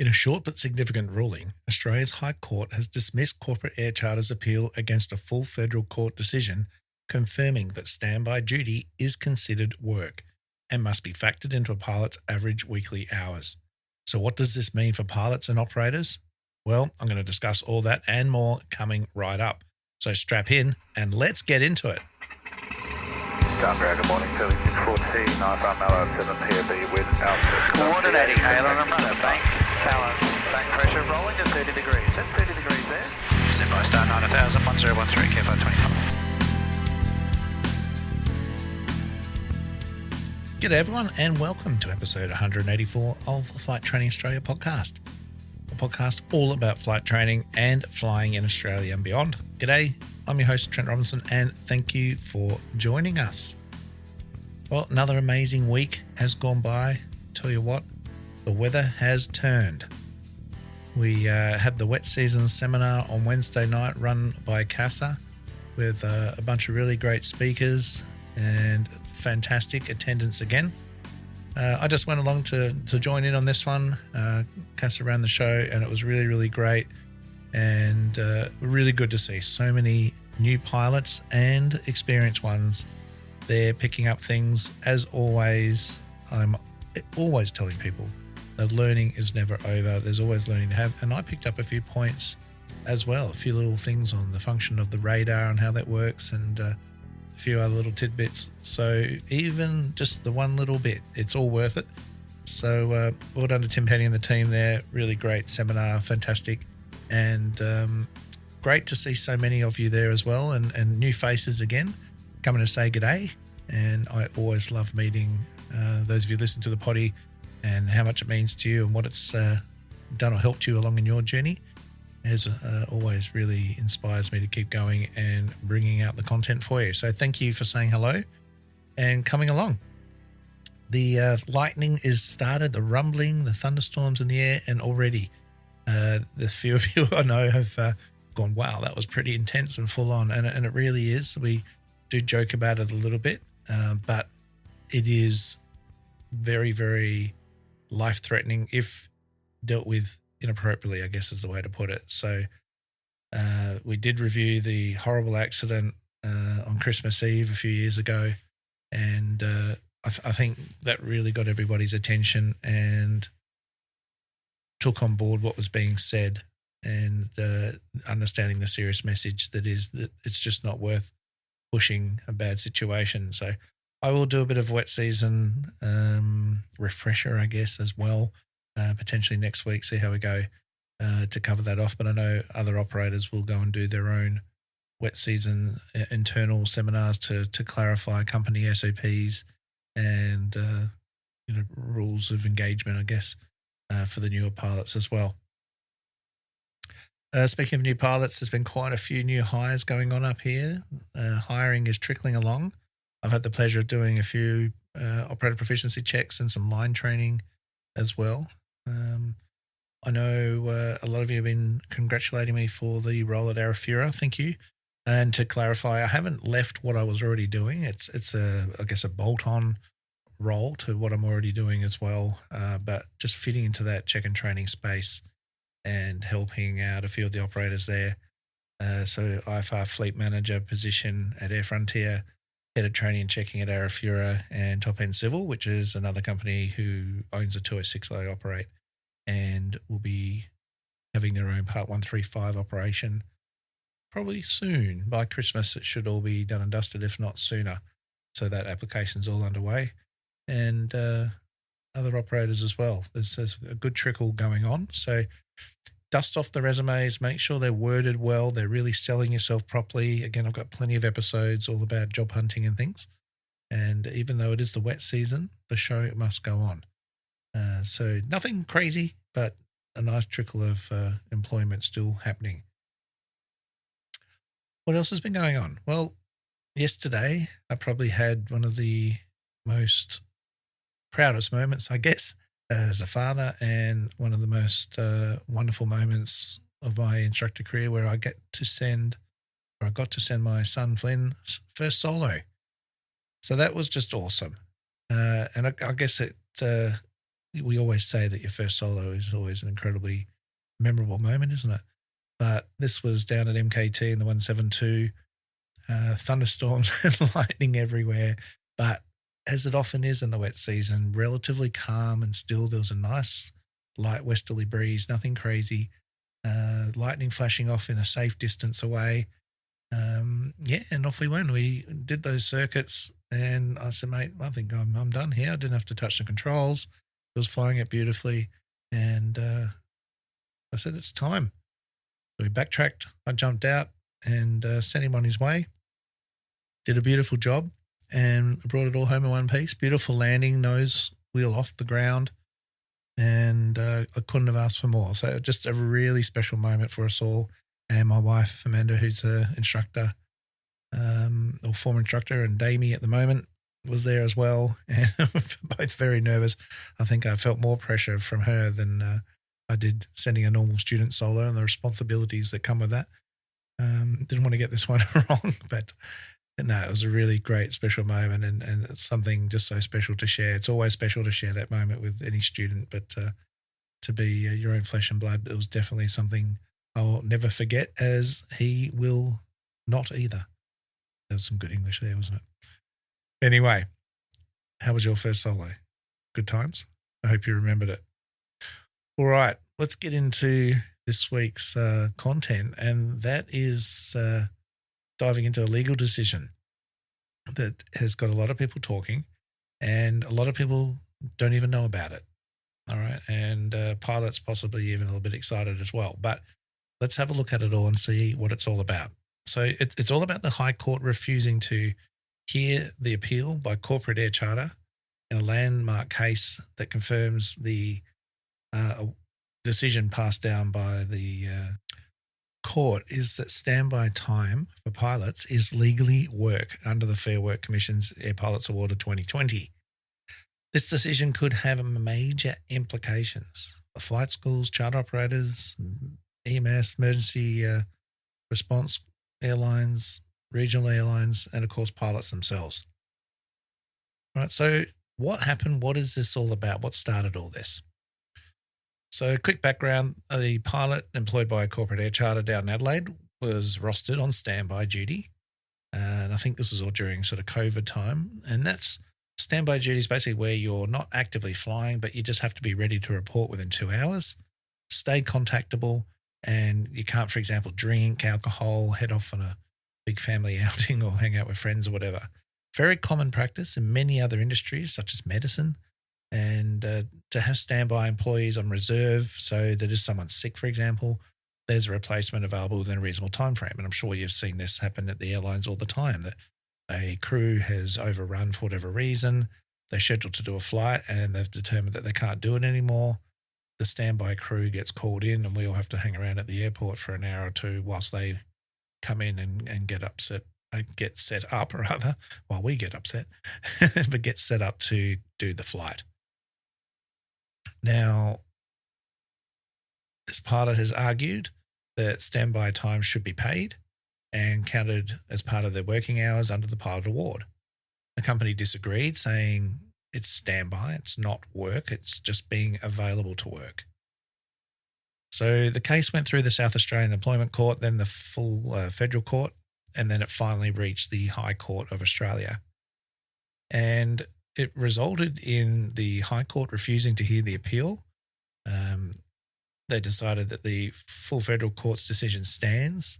In a short but significant ruling, Australia's High Court has dismissed Corporate Air Charter's appeal against a full federal court decision confirming that standby duty is considered work and must be factored into a pilot's average weekly hours. So what does this mean for pilots and operators? Well, I'm going to discuss all that and more coming right up. So strap in and let's get into it. Good morning, 3614, Alpha Mallow 7 POB with Alpha. Coordinating, Halen, I'm running bank. Talon, bank pressure rolling at 30 degrees. That's 30 degrees there. Stand by star 9000, 1013, K 525. G'day everyone and welcome to episode 184 of Flight Training Australia podcast. A podcast all about flight training and flying in Australia and beyond. G'day, I'm your host Trent Robinson and thank you for joining us. Well, another amazing week has gone by. Tell you what, the weather has turned. We had the wet season seminar on Wednesday night run by CASA with a bunch of really great speakers and fantastic attendance again. I just went along to join in on this one. CASA ran the show and it was really, really great and really good to see so many new pilots and experienced ones there picking up things. As always, I'm always telling people that learning is never over. There's always learning to have. And I picked up a few points as well, a few little things on the function of the radar and how that works and a few other little tidbits. So even just the one little bit, it's all worth it. So well done to Tim Penny and the team there. Really great seminar, fantastic. And great to see so many of you there as well and new faces again coming to say g'day. And I always love meeting those of you who listen to the potty and how much it means to you and what it's done or helped you along in your journey. As always really inspires me to keep going and bringing out the content for you. So thank you for saying hello and coming along. The lightning is started, the rumbling, the thunderstorms in the air, and already the few of you I know have gone, wow, that was pretty intense and full on. And it really is. We do joke about it a little bit, but it is very, very life-threatening if dealt with inappropriately, I guess is the way to put it. So we did review the horrible accident on Christmas Eve a few years ago, and I think that really got everybody's attention and took on board what was being said and understanding the serious message that is that it's just not worth pushing a bad situation. So I will do a bit of wet season refresher, I guess, as well, potentially next week, see how we go to cover that off. But I know other operators will go and do their own wet season internal seminars to clarify company SOPs and rules of engagement, I guess, for the newer pilots as well. Speaking of new pilots, there's been quite a few new hires going on up here. Hiring is trickling along. I've had the pleasure of doing a few operator proficiency checks and some line training as well. I know a lot of you have been congratulating me for the role at Arafura. Thank you. And to clarify, I haven't left what I was already doing. It's I guess a bolt-on role to what I'm already doing as well, but just fitting into that check and training space and helping out a few of the operators there. So IFR fleet manager position at Air Frontier, head of training and checking at Arafura, and Top End Civil, which is another company who owns a 206 I operate and will be having their own Part 135 operation probably soon. By Christmas, it should all be done and dusted, if not sooner. So that application's all underway. And other operators as well. There's a good trickle going on. So dust off the resumes, make sure they're worded well, they're really selling yourself properly. Again, I've got plenty of episodes all about job hunting and things. And even though it is the wet season, the show must go on. So nothing crazy, but a nice trickle of employment still happening. What else has been going on? Well, yesterday I probably had one of the most proudest moments, I guess, as a father, and one of the most wonderful moments of my instructor career where I got to send my son Flynn's first solo. So that was just awesome. And I guess it we always say that your first solo is always an incredibly memorable moment, isn't it? But this was down at MKT in the 172, thunderstorms and lightning everywhere. But as it often is in the wet season, relatively calm and still. There was a nice light westerly breeze, nothing crazy. Lightning flashing off in a safe distance away. And off we went. We did those circuits, and I said, mate, I think I'm done here. I didn't have to touch the controls. It was flying it beautifully, and I said, it's time. So we backtracked. I jumped out and sent him on his way. Did a beautiful job and brought it all home in one piece. Beautiful landing, nose wheel off the ground, and I couldn't have asked for more. So just a really special moment for us all. And my wife, Amanda, who's an instructor, or former instructor, and Damie at the moment was there as well. And both very nervous. I think I felt more pressure from her than I did sending a normal student solo and the responsibilities that come with that. Didn't want to get this one wrong, but no, it was a really great special moment, and it's something just so special to share. It's always special to share that moment with any student, but to be your own flesh and blood, it was definitely something I'll never forget, as he will not either. There was some good English there, wasn't it? Anyway, how was your first solo? Good times? I hope you remembered it. All right, let's get into this week's content, and that is diving into a legal decision that has got a lot of people talking, and a lot of people don't even know about it. All right, and pilots possibly even a little bit excited as well. But let's have a look at it all and see what it's all about. So it's all about the High Court refusing to hear the appeal by Corporate Air Charter in a landmark case that confirms the decision passed down by the court is that standby time for pilots is legally work under the Fair Work Commission's Air Pilots Award of 2020. This decision could have major implications for flight schools, charter operators, EMS, emergency response airlines, regional airlines, and of course pilots themselves. All right, so what happened? What is this all about? What started all this? So quick background, a pilot employed by a corporate air charter down in Adelaide was rostered on standby duty. And I think this is all during sort of COVID time. And that's standby duty is basically where you're not actively flying, but you just have to be ready to report within 2 hours, stay contactable, and you can't, for example, drink alcohol, head off on a big family outing or hang out with friends or whatever. Very common practice in many other industries, such as medicine, and to have standby employees on reserve so that if someone's sick, for example, there's a replacement available within a reasonable time frame. And I'm sure you've seen this happen at the airlines all the time, that a crew has overrun for whatever reason. They're scheduled to do a flight and they've determined that they can't do it anymore. The standby crew gets called in and we all have to hang around at the airport for an hour or two whilst they come in and get set up while we get upset, but get set up to do the flight. Now, this pilot has argued that standby time should be paid and counted as part of their working hours under the pilot award. The company disagreed, saying it's standby, it's not work, it's just being available to work. So the case went through the South Australian Employment Court, then the full federal court, and then it finally reached the High Court of Australia. And it resulted in the High Court refusing to hear the appeal. They decided that the full federal court's decision stands,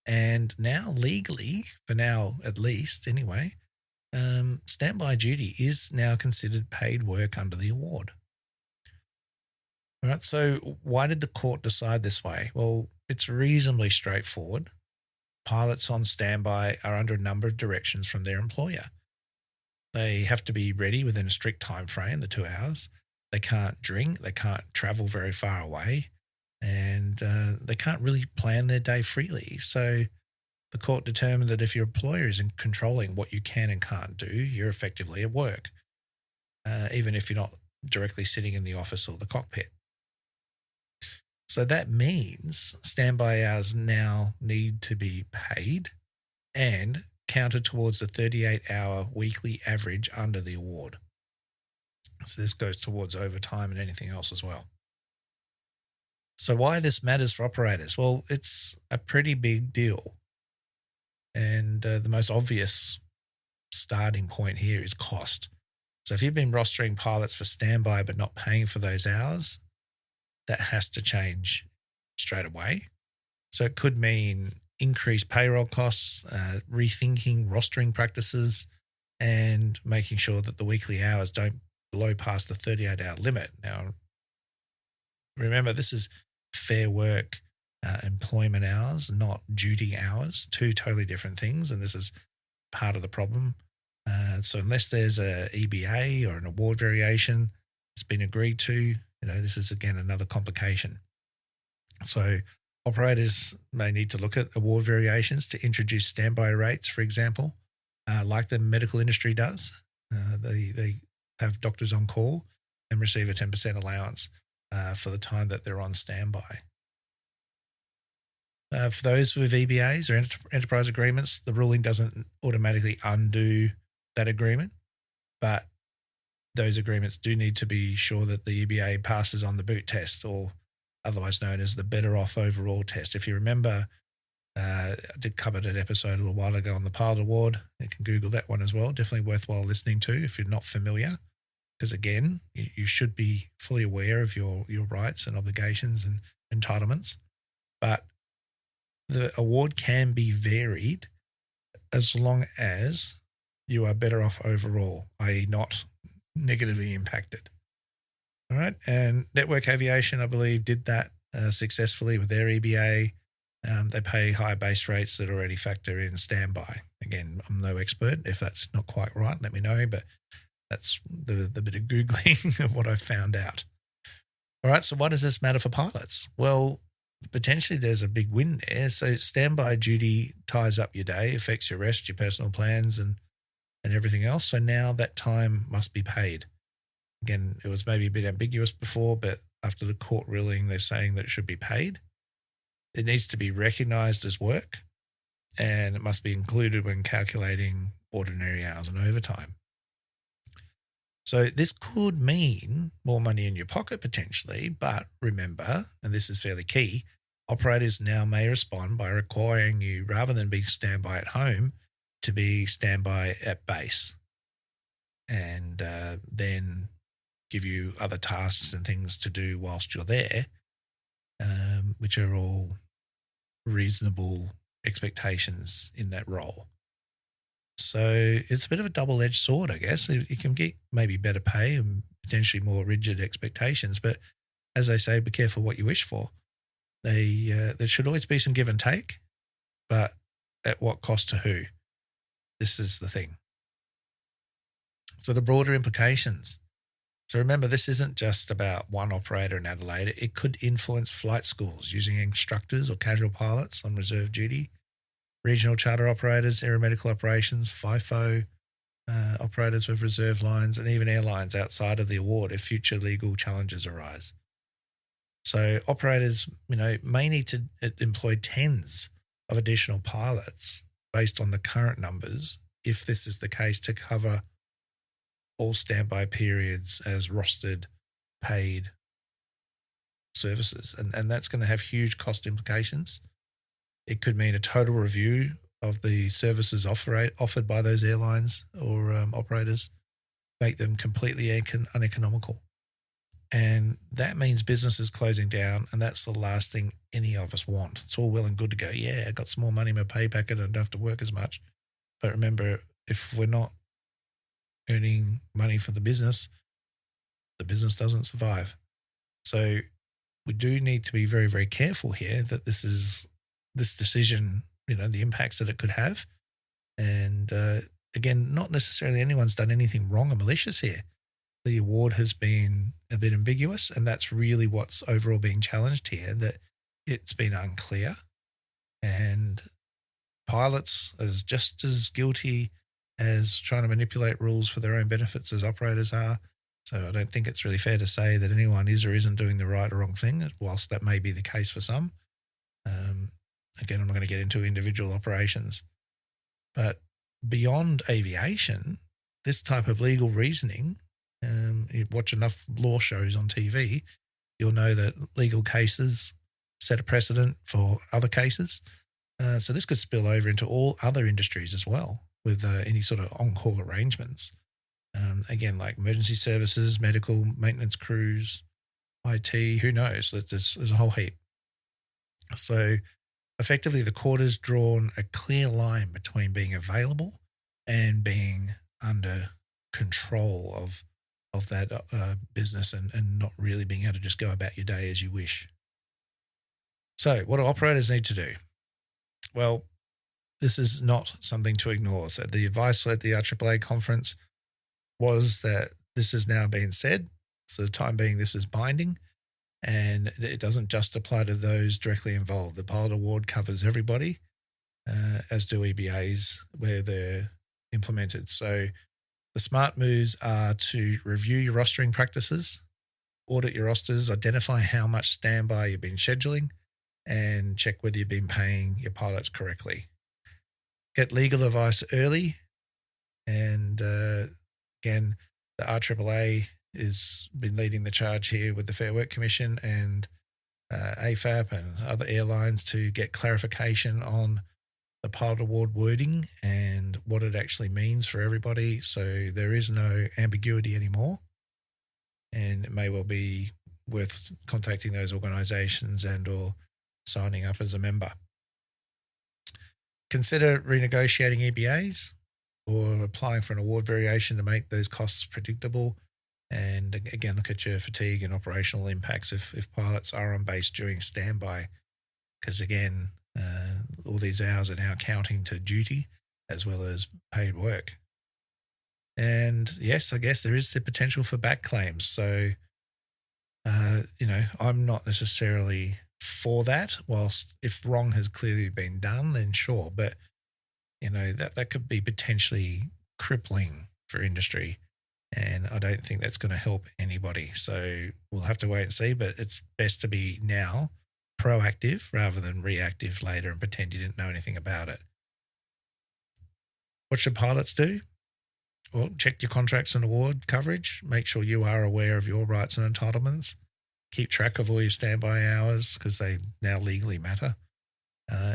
and now legally, for now at least anyway, standby duty is now considered paid work under the award. All right, so why did the court decide this way? Well, it's reasonably straightforward. Pilots on standby are under a number of directions from their employer. They have to be ready within a strict time frame, the 2 hours. They can't drink, they can't travel very far away, and they can't really plan their day freely. So the court determined that if your employer is in controlling what you can and can't do, you're effectively at work, even if you're not directly sitting in the office or the cockpit. So that means standby hours now need to be paid and counted towards the 38-hour weekly average under the award. So this goes towards overtime and anything else as well. So why this matters for operators? Well, it's a pretty big deal. And the most obvious starting point here is cost. So if you've been rostering pilots for standby but not paying for those hours, that has to change straight away. So it could mean increased payroll costs, rethinking rostering practices, and making sure that the weekly hours don't blow past the 38-hour limit. Now, remember, this is fair work employment hours, not duty hours, two totally different things, and this is part of the problem. So unless there's a EBA or an award variation that's been agreed to, this is, again, another complication. So operators may need to look at award variations to introduce standby rates, for example, like the medical industry does. They have doctors on call and receive a 10% allowance for the time that they're on standby. For those with EBAs or enterprise agreements, the ruling doesn't automatically undo that agreement, but those agreements do need to be sure that the EBA passes on the boot test, or otherwise known as the better off overall test. If you remember, I did cover that episode a little while ago on the pilot award. You can Google that one as well. Definitely worthwhile listening to if you're not familiar, because again, you should be fully aware of your rights and obligations and entitlements. But the award can be varied as long as you are better off overall, i.e. not negatively impacted. All right. And Network Aviation, I believe, did that successfully with their EBA. They pay high base rates that already factor in standby. Again, I'm no expert. If that's not quite right, let me know. But that's the bit of Googling of what I found out. All right. So why does this matter for pilots? Well, potentially there's a big win there. So standby duty ties up your day, affects your rest, your personal plans, and everything else. So now that time must be paid. Again, it was maybe a bit ambiguous before, but after the court ruling, they're saying that it should be paid. It needs to be recognised as work, and it must be included when calculating ordinary hours and overtime. So this could mean more money in your pocket potentially, but remember, and this is fairly key, operators now may respond by requiring you, rather than be standby at home, to be standby at base, and then give you other tasks and things to do whilst you're there, which are all reasonable expectations in that role. So it's a bit of a double-edged sword, I guess. You can get maybe better pay and potentially more rigid expectations, but as I say, be careful what you wish for. There should always be some give and take, but at what cost to who? This is the thing. So the broader implications. So remember, this isn't just about one operator in Adelaide. It could influence flight schools using instructors or casual pilots on reserve duty, regional charter operators, aeromedical operations, FIFO operators with reserve lines, and even airlines outside of the award if future legal challenges arise. So operators, may need to employ tens of additional pilots based on the current numbers, if this is the case, to cover all standby periods as rostered, paid services. And that's going to have huge cost implications. It could mean a total review of the services offered by those airlines or operators, make them completely uneconomical. And that means businesses closing down, and that's the last thing any of us want. It's all well and good to go, yeah, I got some more money in my pay packet, I don't have to work as much. But remember, if we're not earning money for the business doesn't survive. So we do need to be very, very careful here that this decision, the impacts that it could have. And again, not necessarily anyone's done anything wrong or malicious here. The award has been a bit ambiguous, and that's really what's overall being challenged here, that it's been unclear. And pilots are just as guilty as trying to manipulate rules for their own benefits as operators are. So I don't think it's really fair to say that anyone is or isn't doing the right or wrong thing, whilst that may be the case for some. Again, I'm not going to get into individual operations. But beyond aviation, this type of legal reasoning You watch enough law shows on TV, you'll know that legal cases set a precedent for other cases. So this could spill over into all other industries as well with any sort of on-call arrangements. Again, like emergency services, medical, maintenance crews, IT, who knows? There's a whole heap. So effectively, the court has drawn a clear line between being available and being under control of that business and not really being able to just go about your day as you wish. So what do operators need to do? Well, this is not something to ignore. So the advice at the IAAA conference was that this has now been said. So the time being, this is binding, and it doesn't just apply to those directly involved. The pilot award covers everybody, as do EBAs where they're implemented. So the smart moves are to review your rostering practices, audit your rosters, identify how much standby you've been scheduling, and check whether you've been paying your pilots correctly. Get legal advice early. And again, the IAAA has been leading the charge here with the Fair Work Commission and AFAP and other airlines to get clarification on the pilot award wording and what it actually means for everybody. So there is no ambiguity anymore. And it may well be worth contacting those organisations and or signing up as a member. Consider renegotiating EBAs or applying for an award variation to make those costs predictable. And again, look at your fatigue and operational impacts if pilots are on base during standby, because again, all these hours are now counting to duty as well as paid work. And yes, I guess there is the potential for back claims. So, I'm not necessarily for that. Whilst if wrong has clearly been done, then sure. But, that could be potentially crippling for industry. And I don't think that's going to help anybody. So we'll have to wait and see. But it's best to be now proactive rather than reactive later and pretend you didn't know anything about it. What should pilots do? Well, check your contracts and award coverage. Make sure you are aware of your rights and entitlements. Keep track of all your standby hours because they now legally matter.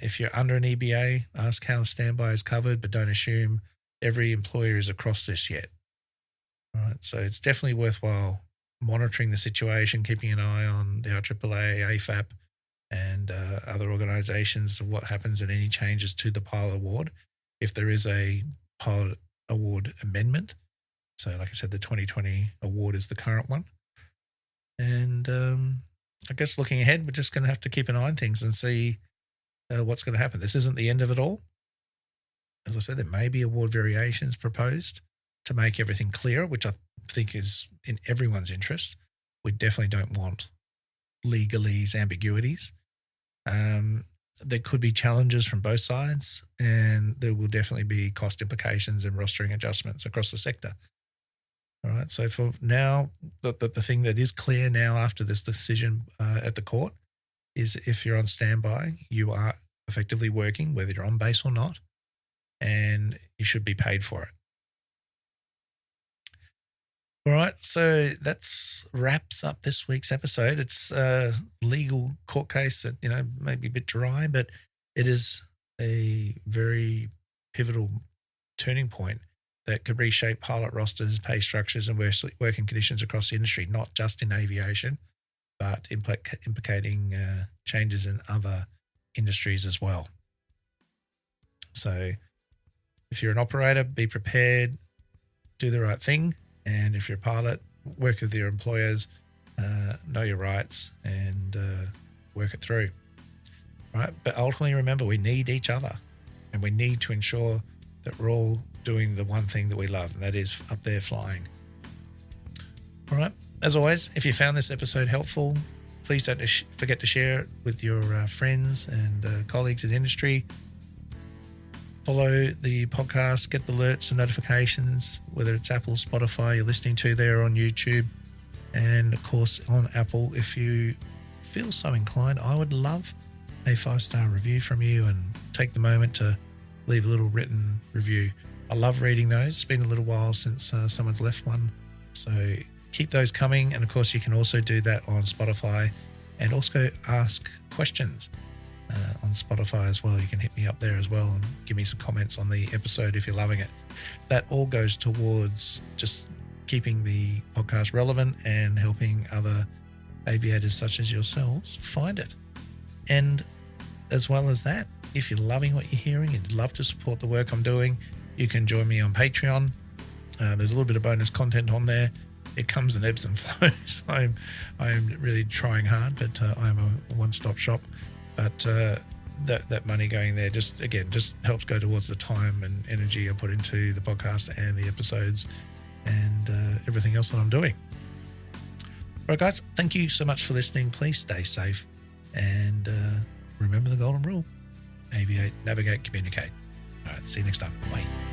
If you're under an EBA, ask how standby is covered, but don't assume every employer is across this yet. All right, so it's definitely worthwhile monitoring the situation, keeping an eye on the IAAA, AFAP, and other organisations of what happens and any changes to the pilot award if there is a pilot award amendment. So like I said, the 2020 award is the current one. And I guess looking ahead, we're just going to have to keep an eye on things and see what's going to happen. This isn't the end of it all. As I said, there may be award variations proposed to make everything clearer, which I think is in everyone's interest. We definitely don't want legalese, ambiguities. There could be challenges from both sides, and there will definitely be cost implications and rostering adjustments across the sector. All right. So for now, the thing that is clear now after this decision at the court is if you're on standby, you are effectively working, whether you're on base or not, and you should be paid for it. All right, so that wraps up this week's episode. It's a legal court case that, may be a bit dry, but it is a very pivotal turning point that could reshape pilot rosters, pay structures, and working conditions across the industry, not just in aviation, but implicating changes in other industries as well. So if you're an operator, be prepared, do the right thing. And if you're a pilot, work with your employers, know your rights, and work it through. Right? But ultimately, remember, we need each other, and we need to ensure that we're all doing the one thing that we love, and that is up there flying. All right. As always, if you found this episode helpful, please don't forget to share it with your friends and colleagues in industry. Follow the podcast, get the alerts and notifications, whether it's Apple, Spotify, you're listening to there on YouTube, and of course on Apple. If you feel so inclined, I would love a 5-star review from you, and take the moment to leave a little written review. I love reading those. It's been a little while since someone's left one, So keep those coming. And of course, you can also do that on Spotify and also ask questions on Spotify as well. You can hit me up there as well and give me some comments on the episode if you're loving it. That all goes towards just keeping the podcast relevant and helping other aviators such as yourselves find it. And as well as that, if you're loving what you're hearing and you'd love to support the work I'm doing, you can join me on Patreon. There's a little bit of bonus content on there. It comes in ebbs and flows. I'm really trying hard, but I'm a one-stop shop. But that money going there just helps go towards the time and energy I put into the podcast and the episodes and everything else that I'm doing. All right, guys, thank you so much for listening. Please stay safe and remember the golden rule: aviate, navigate, communicate. All right, see you next time. Bye.